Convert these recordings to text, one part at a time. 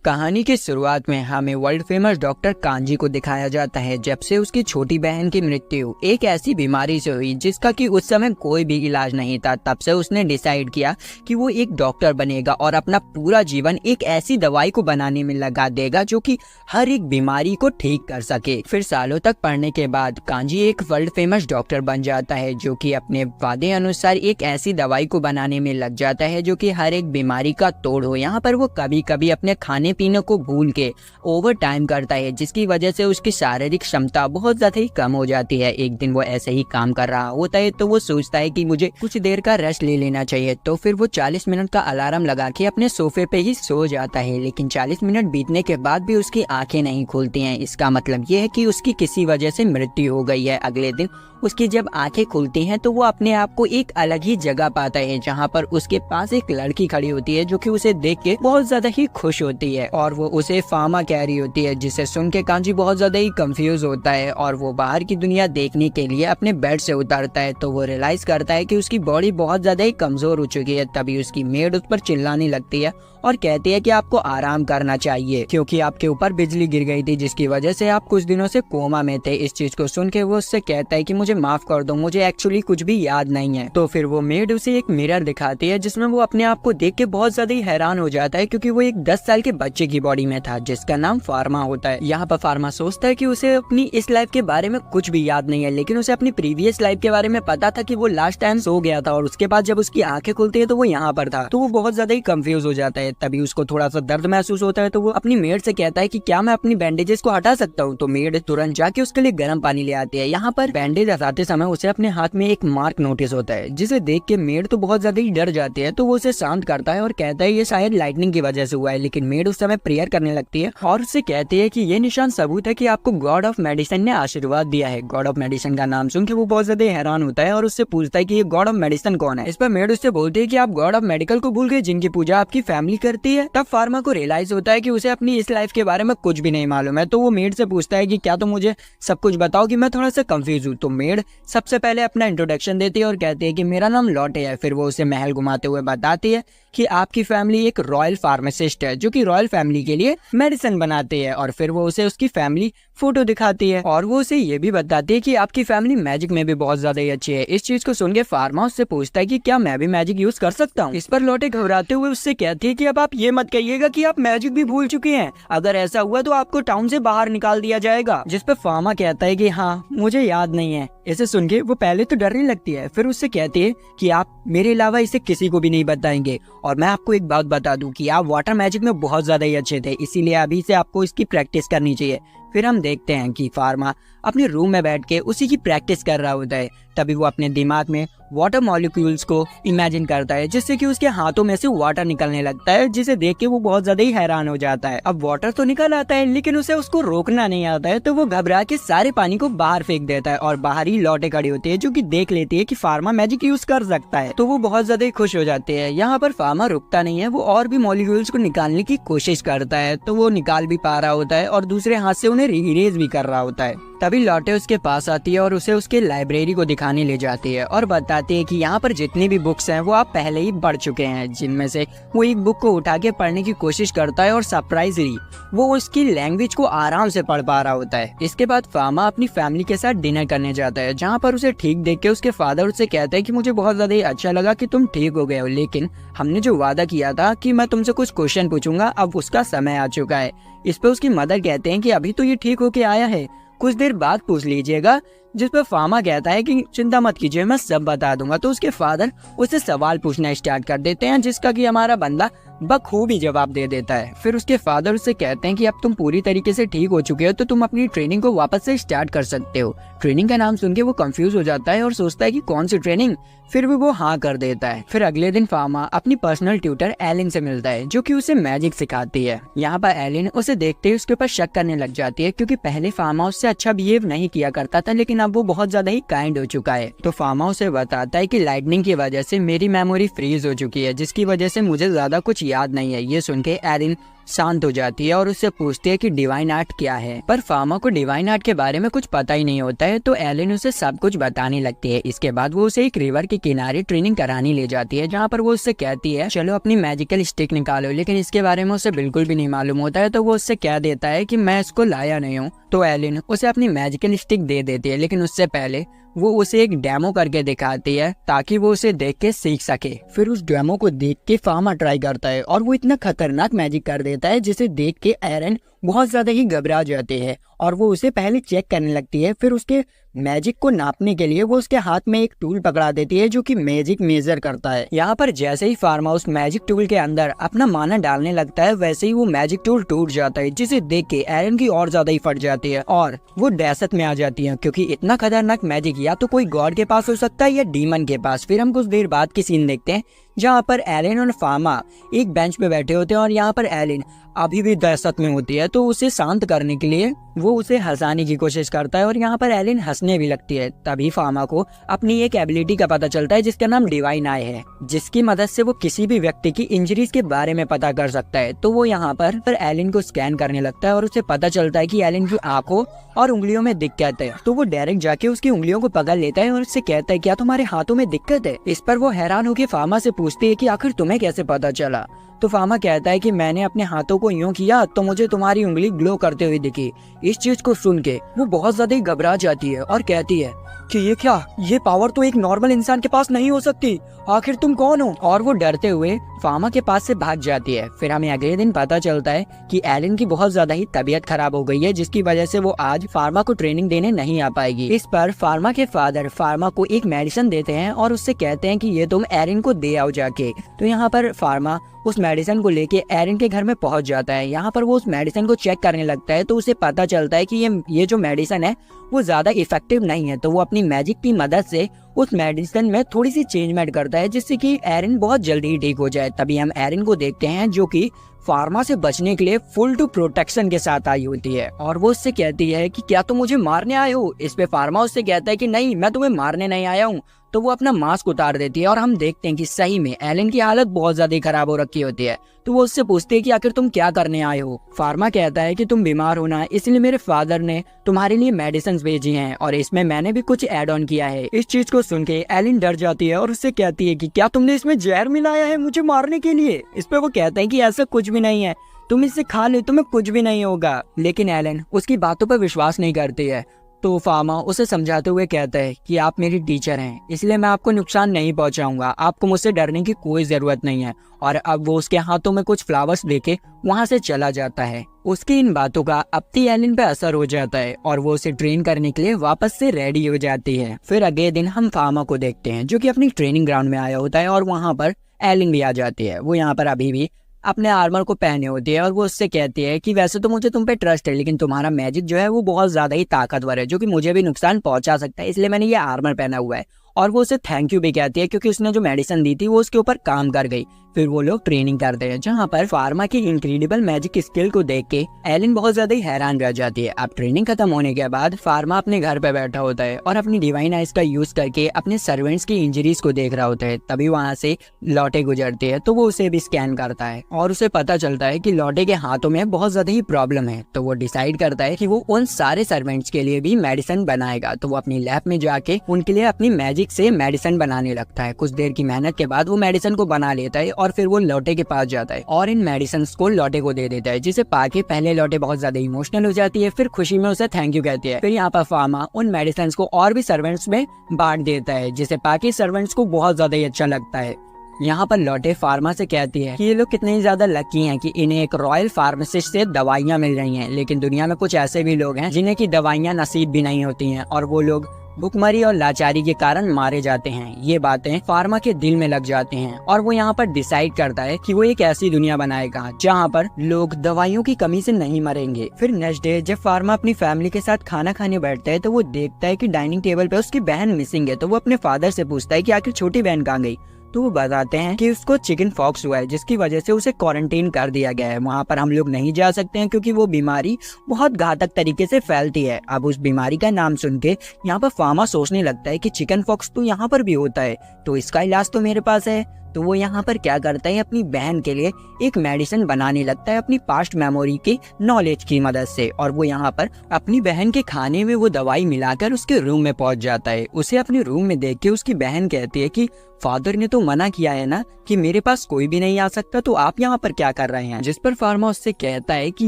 कहानी की शुरुआत में हमें वर्ल्ड फेमस डॉक्टर कांजी को दिखाया जाता है। जब से उसकी छोटी बहन की मृत्यु एक ऐसी बीमारी से हुई जिसका कि उस समय कोई भी इलाज नहीं था, तब से उसने डिसाइड किया कि वो एक डॉक्टर बनेगा और अपना पूरा जीवन एक ऐसी दवाई को बनाने में लगा देगा जो कि हर एक बीमारी को ठीक कर सके। फिर सालों तक पढ़ने के बाद कांजी एक वर्ल्ड फेमस डॉक्टर बन जाता है जो कि अपने वादे अनुसार एक ऐसी दवाई को बनाने में लग जाता है जो कि हर एक बीमारी का तोड़ हो। यहाँ पर वो कभी कभी अपने खाने पीने को भूल के ओवर टाइम करता है, जिसकी वजह से उसकी शारीरिक क्षमता बहुत ज्यादा ही कम हो जाती है। एक दिन वो ऐसे ही काम कर रहा होता है तो वो सोचता है कि मुझे कुछ देर का रेस्ट ले लेना चाहिए, तो फिर वो 40 मिनट का अलार्म लगा के अपने सोफे पे ही सो जाता है। लेकिन 40 मिनट बीतने के बाद भी उसकी आंखें नहीं खुलती हैं। इसका मतलब ये है कि उसकी किसी वजह से मृत्यु हो गई है। अगले दिन उसकी जब आंखें खुलती हैं तो वो अपने आप को एक अलग ही जगह पाता है जहाँ पर उसके पास एक लड़की खड़ी होती है जो कि उसे देख के बहुत ज्यादा ही खुश होती है और वो उसे फार्मा कह रही होती है, जिसे सुन के कांजी बहुत ज्यादा ही कंफ्यूज होता है और वो बाहर की दुनिया देखने के लिए अपने बेड से उतरता है। तो वो रियलाइज करता है कि उसकी बॉडी बहुत ज्यादा ही कमजोर हो चुकी है। तभी उसकी मेड उस पर चिल्लाने लगती है और कहती है कि आपको आराम करना चाहिए क्योंकि आपके ऊपर बिजली गिर गई थी जिसकी वजह से आप कुछ दिनों से कोमा में थे। इस चीज को सुन के वो उससे कहता है कि मुझे माफ कर दो, मुझे एक्चुअली कुछ भी याद नहीं है। तो फिर वो मेड उसे एक मिरर दिखाती है जिसमें वो अपने आप को देख के बहुत ज्यादा ही हैरान हो जाता है क्योंकि वो एक 10 साल के बच्चे की बॉडी में था जिसका नाम फार्मा होता है। यहाँ पर फार्मा सोचता है कि उसे अपनी इस लाइफ के बारे में कुछ भी याद नहीं है, लेकिन उसे अपनी प्रीवियस लाइफ के बारे में पता था कि वो लास्ट टाइम सो गया था और उसके बाद जब उसकी आंखें खुलती है तो वो यहाँ पर था। तो वो बहुत ज्यादा ही कंफ्यूज हो जाता है। तभी उसको थोड़ा सा दर्द महसूस होता है तो वो अपनी मेड से कहता है कि क्या मैं अपनी बैंडेजेस को हटा सकता हूँ। तो मेड तुरंत जाके उसके लिए गर्म पानी ले आती है। यहाँ पर बैंडेज हटाते समय उसे अपने हाथ में एक मार्क नोटिस होता है जिसे देख के मेड तो बहुत ज्यादा ही डर जाती है। तो वो उसे शांत करता है और कहता है ये शायद लाइटनिंग की वजह से हुआ है। लेकिन मेड उस समय प्रेयर करने लगती है और उससे कहती है कि ये निशान सबूत है कि आपको गॉड ऑफ मेडिसिन ने आशीर्वाद दिया है। गॉड ऑफ मेडिसिन का नाम सुन के वो बहुत ज्यादा हैरान होता है और उससे पूछता है कि ये गॉड ऑफ मेडिसिन कौन है। इस पर मेड उससे बोलती है कि आप गॉड ऑफ मेडिकल को भूल गए जिनकी पूजा आपकी फैमिली करती है। तब फार्मा को रियलाइज होता है कि उसे अपनी इस लाइफ के बारे में कुछ भी नहीं मालूम है। तो वो मेड से पूछता है कि क्या तुम मुझे सब कुछ बताओ कि मैं थोड़ा सा कंफ्यूज हूँ। तो मेड सबसे पहले अपना इंट्रोडक्शन देती है और कहती है कि मेरा नाम लॉटे है। फिर वो उसे महल घुमाते हुए बताती है कि आपकी फैमिली एक रॉयल फार्मासिस्ट है जो कि रॉयल फैमिली के लिए मेडिसिन बनाती है। और फिर वो उसे उसकी फैमिली फोटो दिखाती है और वो उसे ये भी बताती है कि आपकी फैमिली मैजिक में भी बहुत ज्यादा ही अच्छी है। इस चीज को सुन के फार्मा उससे पूछता है कि क्या मैं भी मैजिक यूज कर सकता हूँ। इस पर लॉटे घबराते हुए उससे कहती है कि अब आप ये मत कहिएगा कि आप मैजिक भी भूल चुके हैं, अगर ऐसा हुआ तो आपको टाउन से बाहर निकाल दिया जाएगा। जिस पर फार्मा कहता है कि हाँ मुझे याद नहीं है। इसे सुन के वो पहले तो डरने लगती है, फिर उससे कहती है कि आप मेरे अलावा इसे किसी को भी नहीं बताएंगे। और मैं आपको एक बात बता दूं कि आप वाटर मैजिक में बहुत ज्यादा ही अच्छे थे, इसीलिए अभी से आपको इसकी प्रैक्टिस करनी चाहिए। फिर हम देखते हैं कि फार्मा अपने रूम में बैठ के उसी की प्रैक्टिस कर रहा होता है। तभी वो अपने दिमाग में वाटर मॉलिक्यूल्स को इमेजिन करता है जिससे कि उसके हाथों में से वाटर निकलने लगता है, जिसे देख के वो बहुत ज्यादा ही हैरान हो जाता है। अब वाटर तो निकल आता है लेकिन उसे उसको रोकना नहीं आता है, तो वो घबरा के सारे पानी को बाहर फेंक देता है और बाहर ही लॉटे खड़ी होती है जो कि देख लेती है कि फार्मा मैजिक यूज कर सकता है। तो वो बहुत ज्यादा ही खुश हो जाते हैं। यहाँ पर फार्मा रुकता नहीं है, वो और भी मॉलिक्यूल्स को निकालने की कोशिश करता है। तो वो निकाल भी पा रहा होता है और दूसरे हाथ से उन्हें इरेज भी कर रहा होता है। तभी लॉटे उसके पास आती है और उसे उसके लाइब्रेरी को दिखाने ले जाती है और बताती है कि यहाँ पर जितनी भी बुक्स हैं वो आप पहले ही पढ़ चुके हैं। जिनमें से वो एक बुक को उठा के पढ़ने की कोशिश करता है और सरप्राइजली वो उसकी लैंग्वेज को आराम से पढ़ पा रहा होता है। इसके बाद फार्मा अपनी फैमिली के साथ डिनर करने जाता है जहाँ पर उसे ठीक देख के उसके फादर उससे कहते हैं कि मुझे बहुत ज्यादा ही अच्छा लगा कि तुम ठीक हो गए हो, लेकिन हमने जो वादा किया था कि मैं तुमसे कुछ क्वेश्चन पूछूंगा अब उसका समय आ चुका है। इस पर उसकी मदर कहते हैं कि अभी तो ये ठीक होके आया है, कुछ देर बाद पूछ लीजिएगा। जिस पर फार्मा कहता है कि चिंता मत कीजिए मैं सब बता दूंगा। तो उसके फादर उससे सवाल पूछना स्टार्ट कर देते हैं जिसका कि हमारा बंदा बखूबी जवाब दे देता है। फिर उसके फादर उससे कहते हैं कि अब तुम पूरी तरीके से ठीक हो चुके हो तो तुम अपनी ट्रेनिंग को वापस से स्टार्ट कर सकते हो। ट्रेनिंग का नाम सुन के वो कंफ्यूज हो जाता है और सोचता है कि कौन सी ट्रेनिंग, फिर भी वो हाँ कर देता है। फिर अगले दिन फार्मा अपनी पर्सनल ट्यूटर एलिन से मिलता है जो कि उसे मैजिक सिखाती है। यहाँ पर एलिन उसे देखते ही उसके ऊपर शक करने लग जाती है क्योंकि पहले फार्मा उससे अच्छा बिहेव नहीं किया करता था लेकिन अब वो बहुत ज्यादा ही काइंड हो चुका है। तो फार्मा उसे बताता है कि लाइटनिंग की वजह से मेरी मेमोरी फ्रीज हो चुकी है जिसकी वजह से मुझे ज्यादा कुछ याद नहीं है। ये सुन के एलिन शांत हो जाती है और उससे पूछती है कि डिवाइन आर्ट क्या है। पर फार्मा को डिवाइन आर्ट के बारे में कुछ पता ही नहीं होता है, तो एलिन उसे सब कुछ बताने लगती है। इसके बाद वो उसे एक रिवर के किनारे ट्रेनिंग कराने ले जाती है, जहाँ पर वो उससे कहती है चलो अपनी मैजिकल स्टिक निकालो, लेकिन इसके बारे में उसे बिल्कुल भी नहीं मालूम होता है। तो वो उससे कह देता है कि मैं इसको लाया नहीं हूँ। तो एलिन उसे अपनी मैजिकल स्टिक दे देती है, लेकिन उससे पहले वो उसे एक डेमो करके दिखाती है ताकि वो उसे देख के सीख सके। फिर उस डेमो को देख के फार्मा ट्राई करता है और वो इतना खतरनाक मैजिक कर देता है जिसे देख के एरन बहुत ज्यादा ही घबरा जाती है और वो उसे पहले चेक करने लगती है। फिर उसके मैजिक को नापने के लिए वो उसके हाथ में एक टूल पकड़ा देती है जो कि मैजिक मेजर करता है। यहाँ पर जैसे ही फार्मा उस मैजिक टूल के अंदर अपना माना डालने लगता है, वैसे ही वो मैजिक टूल टूट जाता है, जिसे देख के एरन की और ज्यादा ही फट जाती है और वो दहशत में आ जाती है, क्योंकि इतना खतरनाक मैजिक या तो कोई गॉड के पास हो सकता है या डीमन के पास। फिर हम कुछ देर बाद की सीन देखते हैं जहाँ पर एलिन और फार्मा एक बेंच पे बैठे होते हैं और यहाँ पर एलिन अभी भी दहशत में होती है, तो उसे शांत करने के लिए वो उसे हंसाने की कोशिश करता है और यहाँ पर एलिन हंसने भी लगती है। तभी फार्मा को अपनी एक एबिलिटी का पता चलता है जिसका नाम डिवाइन आई है, जिसकी मदद से वो किसी भी व्यक्ति की इंजरीज के बारे में पता कर सकता है। तो वो यहाँ पर एलिन को स्कैन करने लगता है और उसे पता चलता है कि एलिन की आंखों और उंगलियों में दिक्कत है। तो वो डायरेक्ट जाके उसकी उंगलियों को पकड़ लेता है और उससे कहता है क्या तुम्हारे हाथों में दिक्कत है। इस पर वो हैरान होकर फार्मा से पूछती है कि आखिर तुम्हें कैसे पता चला। तो फार्मा कहता है कि मैंने अपने हाथों को यूं किया तो मुझे तुम्हारी उंगली ग्लो करते हुए दिखी। इस चीज को सुन के वो बहुत ज्यादा घबरा जाती है और कहती है कि ये क्या, ये पावर तो एक नॉर्मल इंसान के पास नहीं हो सकती, आखिर तुम कौन हो। और वो डरते हुए फार्मा के पास से भाग जाती है। फिर हमें अगले दिन पता चलता है कि एलिन की बहुत ज्यादा ही तबीयत खराब हो गई है, जिसकी वजह से वो आज फार्मा को ट्रेनिंग देने नहीं आ पाएगी। इस पर फार्मा के फादर फार्मा को एक मेडिसिन देते हैं और उससे कहते हैं कि ये तुम एरिन को दे आओ जाके। तो यहाँ पर फार्मा उस मेडिसिन को लेके एरिन के घर में पहुंच जाता है। यहाँ पर वो उस मेडिसिन को चेक करने लगता है तो उसे पता चलता है कि ये जो मेडिसिन है वो ज्यादा इफेक्टिव नहीं है। तो वो अपनी मैजिक की मदद से उस मेडिसिन में थोड़ी सी चेंजमेंट करता है जिससे कि एरिन बहुत जल्दी ही ठीक हो जाए। तभी हम एरिन को देखते हैं जो कि फार्मा से बचने के लिए फुल टू प्रोटेक्शन के साथ आई होती है और वो उससे कहती है कि क्या तुम मुझे मारने आए हो। इस पे फार्मा उससे कहता है कि नहीं, मैं तुम्हें मारने नहीं आया हूँ। तो वो अपना मास्क उतार देती है और हम देखते हैं कि सही में एलिन की हालत बहुत ज्यादा खराब हो रखी होती है। तो वो उससे पूछती है कि आखिर तुम क्या करने आए हो। फार्मा कहता है कि तुम बीमार हो ना, इसलिए मेरे फादर ने तुम्हारे लिए मेडिसिन भेजी हैं और इसमें मैंने भी कुछ ऐड ऑन किया है। इस चीज को सुन के एलिन डर जाती है और उससे कहती है कि क्या तुमने इसमें जहर मिलाया है मुझे मारने के लिए। इस पे वो कहता है कि ऐसा कुछ भी नहीं है, तुम इसे खा ले, तुम्हें कुछ भी नहीं होगा। लेकिन एलिन उसकी बातों पर विश्वास नहीं करती है। तो फार्मा उसे समझाते हुए कहता है कि आप मेरी टीचर हैं, इसलिए मैं आपको नुकसान नहीं पहुंचाऊंगा, आपको मुझसे डरने की कोई जरूरत नहीं है। और अब वो उसके हाथों में कुछ फ्लावर्स लेके वहां से चला जाता है। उसकी इन बातों का अपनी एलिन पे असर हो जाता है और वो उसे ट्रेन करने के लिए वापस से रेडी हो जाती है। फिर अगले दिन हम फार्मा को देखते हैं जो कि अपनी ट्रेनिंग ग्राउंड में आया होता है और वहाँ पर एलिन भी आ जाती है। वो यहाँ पर अभी भी अपने आर्मर को पहने होती है और वो उससे कहती है कि वैसे तो मुझे तुम पे ट्रस्ट है, लेकिन तुम्हारा मैजिक जो है वो बहुत ज्यादा ही ताकतवर है जो कि मुझे भी नुकसान पहुंचा सकता है, इसलिए मैंने ये आर्मर पहना हुआ है। और वो उसे थैंक यू भी कहती है क्योंकि उसने जो मेडिसिन दी थी वो उसके ऊपर काम कर गई। फिर वो लोग ट्रेनिंग करते हैं जहाँ पर फार्मा की इनक्रेडिबल मैजिक स्किल को देख के एलिन बहुत ज्यादा ही हैरान रह जाती है। अब ट्रेनिंग खत्म होने के बाद फार्मा अपने घर पे बैठा होता है और अपनी डिवाइन आइज का यूज करके अपने सर्वेंट्स की इंजरीज को देख रहा होता है। तभी वहाँ से लॉटे गुजरती है तो वो उसे भी स्कैन करता है और उसे पता चलता है कि लॉटे के हाथों में बहुत ज्यादा ही प्रॉब्लम है। तो वो डिसाइड करता है कि वो उन सारे सर्वेंट्स के लिए भी मेडिसिन बनाएगा। तो वो अपनी लैब में जाके उनके लिए अपनी मैजिक से मेडिसिन बनाने लगता है। कुछ देर की मेहनत के बाद वो मेडिसिन को बना लेता है और फिर वो लॉटे के पास जाता है और इन मेडिसिन को लॉटे को दे देता है, जिसे पाके पहले लॉटे बहुत ज्यादा इमोशनल हो जाती है, फिर खुशी में उसे थैंक यू कहती है। फिर यहाँ पर फार्मा उन मेडिसिन को और भी सर्वेंट्स में बांट देता है, जिसे पाके सर्वेंट्स को बहुत ज्यादा ही अच्छा लगता है। यहाँ पर लॉटे फार्मा से कहती है कि ये लोग कितने ज्यादा लकी हैं कि इन्हें एक रॉयल फार्मासिस्ट से दवाइयाँ मिल रही हैं, लेकिन दुनिया में कुछ ऐसे भी लोग हैं जिन्हें की दवाइयाँ नसीब भी नहीं होती हैं और वो लोग भुखमरी और लाचारी के कारण मारे जाते हैं। ये बातें फार्मा के दिल में लग जाती हैं और वो यहाँ पर डिसाइड करता है कि वो एक ऐसी दुनिया बनाएगा जहाँ पर लोग दवाइयों की कमी से नहीं मरेंगे। फिर नेक्स्ट डे जब फार्मा अपनी फैमिली के साथ खाना खाने बैठता है तो वो देखता है कि डाइनिंग टेबल पे उसकी बहन मिसिंग है। तो वो अपने फादर से पूछता है कि आखिर छोटी बहन कहाँ गई। तो वो बताते हैं कि उसको चिकन पॉक्स हुआ है जिसकी वजह से उसे क्वारंटाइन कर दिया गया है। वहाँ पर हम लोग नहीं जा सकते हैं क्योंकि वो बीमारी बहुत घातक तरीके से फैलती है। अब उस बीमारी का नाम सुन के यहाँ पर फार्मा सोचने लगता है कि चिकन पॉक्स तो यहाँ पर भी होता है, तो इसका इलाज तो मेरे पास है। तो वो यहाँ पर क्या करता है, अपनी बहन के लिए एक मेडिसिन बनाने लगता है अपनी पास्ट मेमोरी की नॉलेज की मदद से। और वो यहाँ पर अपनी बहन के खाने में वो दवाई मिलाकर उसके रूम में पहुंच जाता है। उसे अपने रूम में देख के उसकी बहन कहती है कि फादर ने तो मना किया है ना कि मेरे पास कोई भी नहीं आ सकता, तो आप यहाँ पर क्या कर रहे हैं। जिस पर फार्मा उससे कहता है कि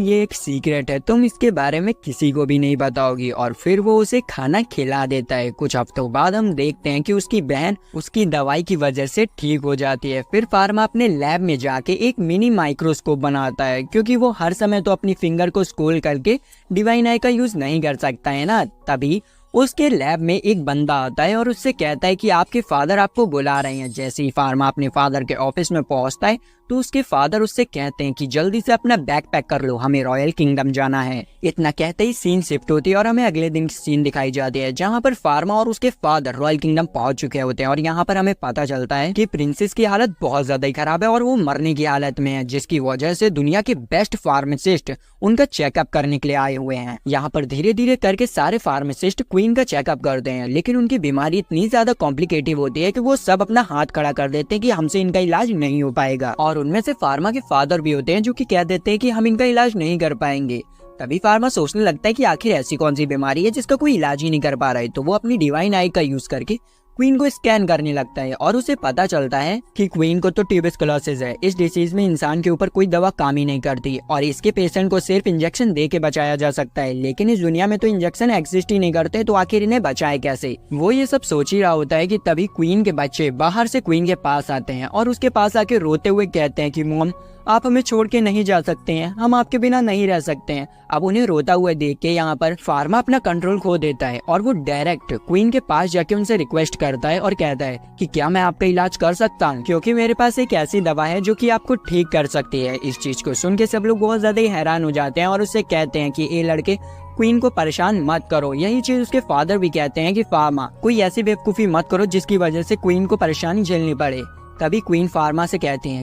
ये एक सीक्रेट है, तुम इसके बारे में किसी को भी नहीं बताओगी। और फिर वो उसे खाना खिला देता है। कुछ हफ्तों बाद हम देखते हैं कि उसकी बहन उसकी दवाई की वजह से ठीक हो जाती है। फिर फार्मा अपने लैब में जाके एक मिनी माइक्रोस्कोप बनाता है, क्योंकि वो हर समय तो अपनी फिंगर को स्क्रॉल करके डिवाइन आई का यूज नहीं कर सकता है ना। तभी उसके लैब में एक बंदा आता है और उससे कहता है कि आपके फादर आपको बुला रहे हैं। जैसे ही फार्मा अपने फादर के ऑफिस में पहुंचता है तो उसके फादर उससे कहते हैं कि जल्दी से अपना बैग पैक कर लो, हमें रॉयल किंगडम जाना है। इतना कहते ही सीन शिफ्ट होती है और हमें अगले दिन की सीन दिखाई जाती है, जहाँ पर फार्मा और उसके फादर रॉयल किंगडम पहुंच चुके होते हैं। और यहाँ पर हमें पता चलता है कि प्रिंसेस की हालत बहुत ज्यादा ही खराब है और वो मरने की हालत में है, जिसकी वजह से दुनिया के बेस्ट फार्मासिस्ट उनका चेकअप करने के लिए आए हुए हैं। यहाँ पर धीरे धीरे करके सारे फार्मासिस्ट क्वीन का चेकअप करते हैं, लेकिन उनकी बीमारी इतनी ज्यादा कॉम्प्लिकेटेड होती है कि वो सब अपना हाथ खड़ा कर देते हैं कि हमसे इनका इलाज नहीं हो पाएगा। और उनमें से फार्मा के फादर भी होते हैं जो कि कह देते हैं कि हम इनका इलाज नहीं कर पाएंगे। तभी फार्मा सोचने लगता है कि आखिर ऐसी कौन सी बीमारी है जिसका कोई इलाज ही नहीं कर पा रहा है। तो वो अपनी डिवाइन आई का यूज करके क्वीन को स्कैन करने लगता है और उसे पता चलता है कि क्वीन को तो ट्यूबरकुलोसिस है। इस डिसीज में इंसान के ऊपर कोई दवा काम ही नहीं करती और इसके पेशेंट को सिर्फ इंजेक्शन दे के बचाया जा सकता है। लेकिन इस दुनिया में तो इंजेक्शन एग्जिस्ट ही नहीं करते, तो आखिर इन्हें बचाए कैसे। वो ये सब सोच ही रहा होता है कि तभी क्वीन के बच्चे बाहर से क्वीन के पास आते हैं और उसके पास आके रोते हुए कहते हैं कि मॉम आप हमें छोड़ के नहीं जा सकते हैं, हम आपके बिना नहीं रह सकते हैं। अब उन्हें रोता हुआ देख के यहाँ पर फार्मा अपना कंट्रोल खो देता है और वो डायरेक्ट क्वीन के पास जाके उनसे रिक्वेस्ट करता है और कहता है कि क्या मैं आपका इलाज कर सकता हूँ, क्योंकि मेरे पास एक ऐसी दवा है जो कि आपको ठीक कर सकती है। इस चीज को सुन के सब लोग बहुत ज्यादा ही हैरान हो जाते हैं और उससे कहते हैं कि ये लड़के क्वीन को परेशान मत करो। यही चीज उसके फादर भी कहते हैं कि फार्मा कोई ऐसी बेवकूफी मत करो जिसकी वजह से क्वीन को परेशानी झेलनी पड़े। तभी क्वीन फार्मा से कहती है